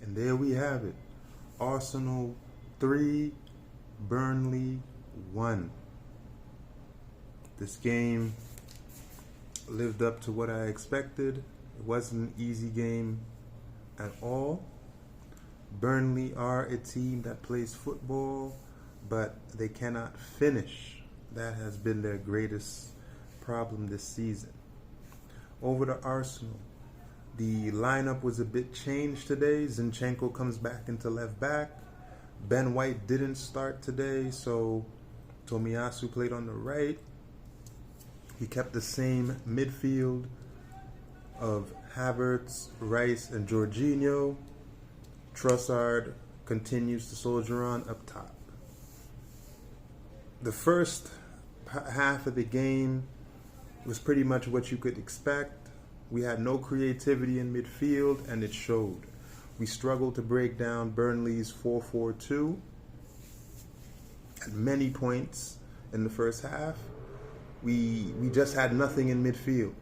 And there we have it. Arsenal 3, Burnley 1. This game lived up to what I expected. It wasn't an easy game at all. Burnley are a team that plays football, but they cannot finish. That has been their greatest problem this season. Over to Arsenal. The lineup was a bit changed today. Zinchenko comes back into left back. Ben White didn't start today, so Tomiyasu played on the right. He kept the same midfield of Havertz, Rice, and Jorginho. Trossard continues to soldier on up top. The first half of the game was pretty much what you could expect. We had no creativity in midfield, and it showed. We struggled to break down Burnley's 4-4-2 at many points in the first half. We just had nothing in midfield.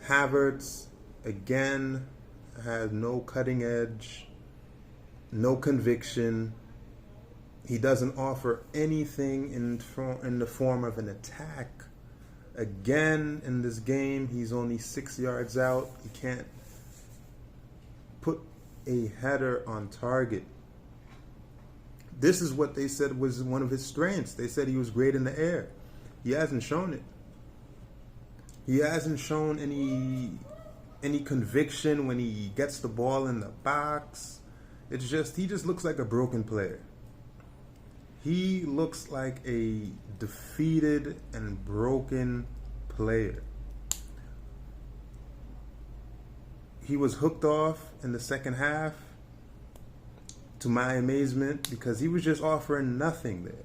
Havertz, again, had no cutting edge, no conviction. He doesn't offer anything in the form of an attack. Again, in this game, he's only 6 yards out. He can't put a header on target. This is what they said was one of his strengths. They said he was great in the air. He hasn't shown it. He hasn't shown any conviction when he gets the ball in the box. He just looks like a broken player. He looks like a defeated and broken player. He was hooked off in the second half, to my amazement, because he was just offering nothing there.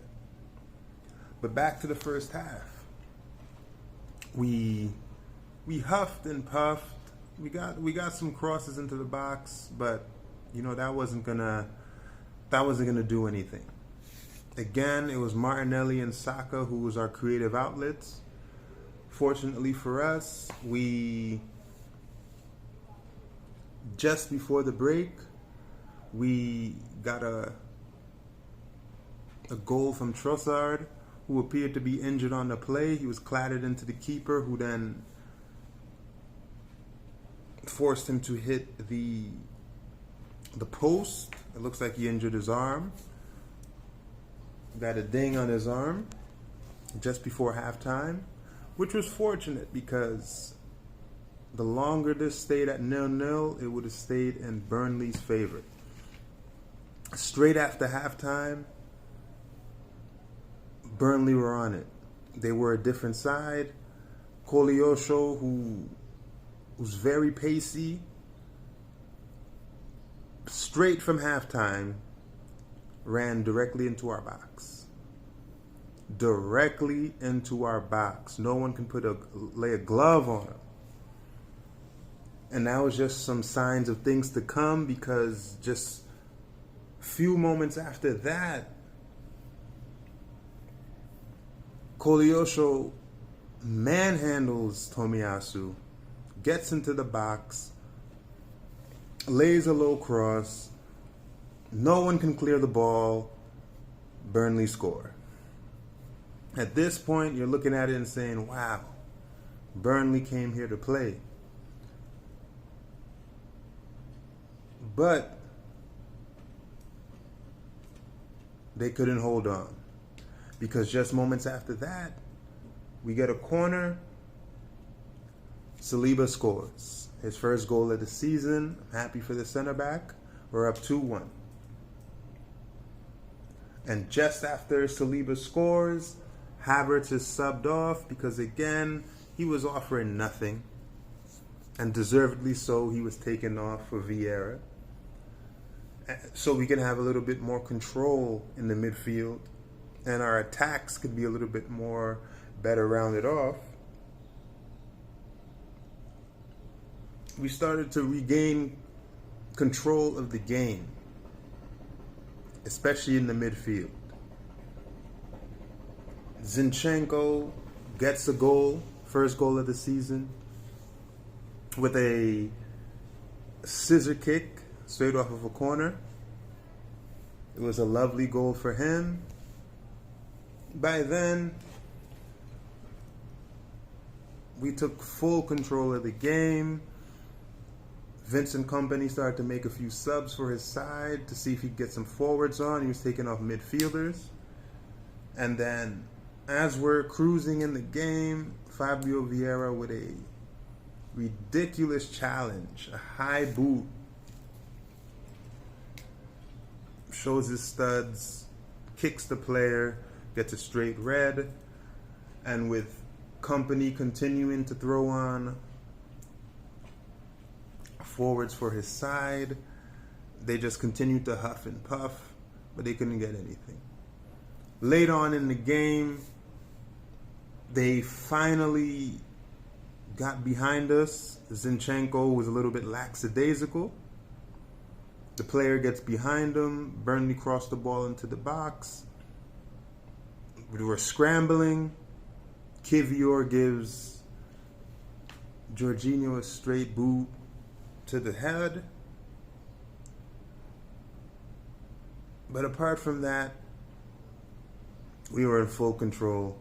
But back to the first half. We huffed and puffed. We got some crosses into the box, but that wasn't gonna do anything. Again, it was Martinelli and Saka who was our creative outlets. Fortunately for us, just before the break, we got a goal from Trossard, who appeared to be injured on the play. He was clattered into the keeper, who then forced him to hit the post. It looks like he injured his arm. Got a ding on his arm just before halftime, which was fortunate because the longer this stayed at 0-0, it would have stayed in Burnley's favor. Straight after halftime, Burnley were on it. They were a different side. Koleosho, who's very pacey, straight from halftime, ran directly into our box. Directly into our box. No one can lay a glove on him. And that was just some signs of things to come, because just few moments after that, Koleosho manhandles Tomiyasu, gets into the box, lays a low cross. No one can clear the ball. Burnley score. At this point, you're looking at it and saying, wow, Burnley came here to play. But they couldn't hold on, because just moments after that, we get a corner. Saliba scores his first goal of the season. I'm happy for the center back. We're up 2-1. And just after Saliba scores, Havertz is subbed off because, again, he was offering nothing. And deservedly so, he was taken off for Vieira. So we can have a little bit more control in the midfield, and our attacks could be a little bit more better rounded off. We started to regain control of the game, especially in the midfield. Zinchenko gets a goal, first goal of the season, with a scissor kick straight off of a corner. It was a lovely goal for him. By then, we took full control of the game. Vincent Kompany started to make a few subs for his side to see if he could get some forwards on. He was taking off midfielders. And then, as we're cruising in the game, Fabio Vieira with a ridiculous challenge, a high boot, shows his studs, kicks the player, gets a straight red, and with Kompany continuing to throw on forwards for his side, they just continued to huff and puff, but they couldn't get anything. Late on in the game, they finally got behind us. Zinchenko was a little bit lackadaisical. The player gets behind him. Burnley crossed the ball into the box. We were scrambling. Kivior gives Jorginho a straight boot to the head. But apart from that, we were in full control.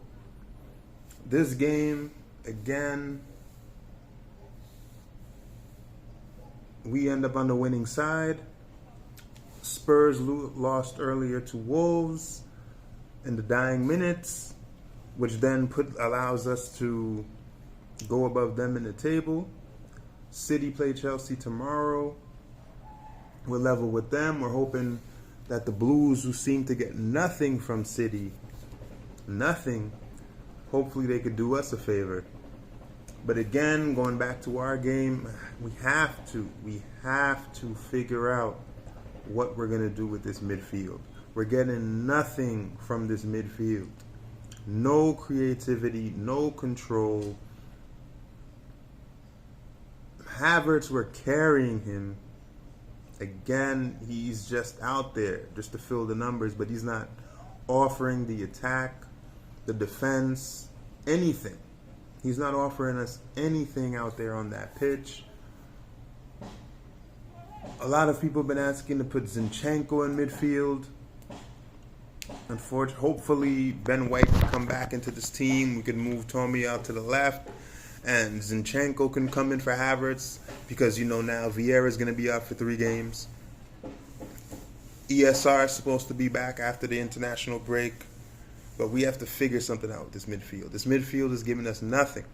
This game, again, we end up on the winning side. Spurs lost earlier to Wolves in the dying minutes, which then allows us to go above them in the table. City play Chelsea tomorrow. We're level with them. We're hoping that the Blues, who seem to get nothing from City, nothing, hopefully they could do us a favor. But again, going back to our game, we have to figure out what we're going to do with this midfield. We're getting nothing from this midfield. No creativity, no control. Havertz, we're carrying him. Again, he's just out there just to fill the numbers, but he's not offering the attack, the defense, anything. He's not offering us anything out there on that pitch. A lot of people have been asking to put Zinchenko in midfield. Unfortunately, hopefully Ben White can come back into this team. We can move Tommy out to the left, and Zinchenko can come in for Havertz, because you know now Vieira is going to be out for 3 games. ESR is supposed to be back after the international break, but we have to figure something out with this midfield. This midfield is giving us nothing.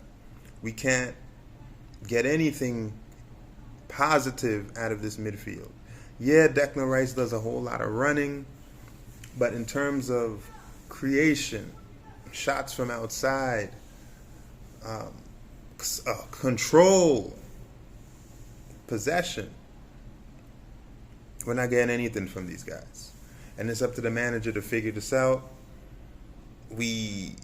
We can't get anything positive out of this midfield. Yeah, Declan Rice does a whole lot of running, but in terms of creation, shots from outside, control, possession, we're not getting anything from these guys. And it's up to the manager to figure this out. We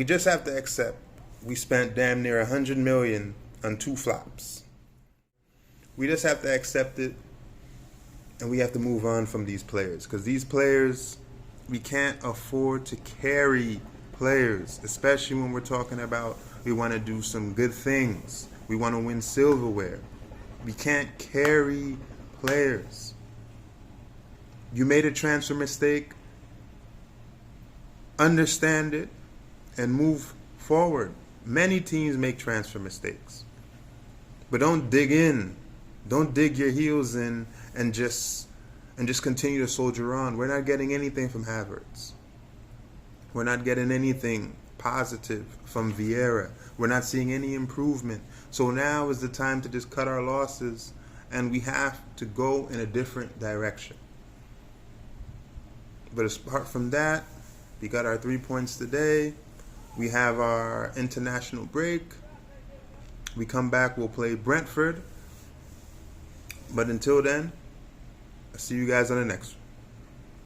just have to accept we spent damn near 100 million on 2 flops. We just have to accept it, and we have to move on from these players, because these players, we can't afford to carry players, especially when we're talking about we want to do some good things. We want to win silverware. We can't carry players. You made a transfer mistake, understand it, and move forward. Many teams make transfer mistakes, but don't dig in. Don't dig your heels in and just continue to soldier on. We're not getting anything from Havertz. We're not getting anything positive from Vieira. We're not seeing any improvement. So now is the time to just cut our losses, and we have to go in a different direction. But apart from that, we got our 3 points today. We have our international break. We come back, we'll play Brentford. But until then, I'll see you guys on the next one.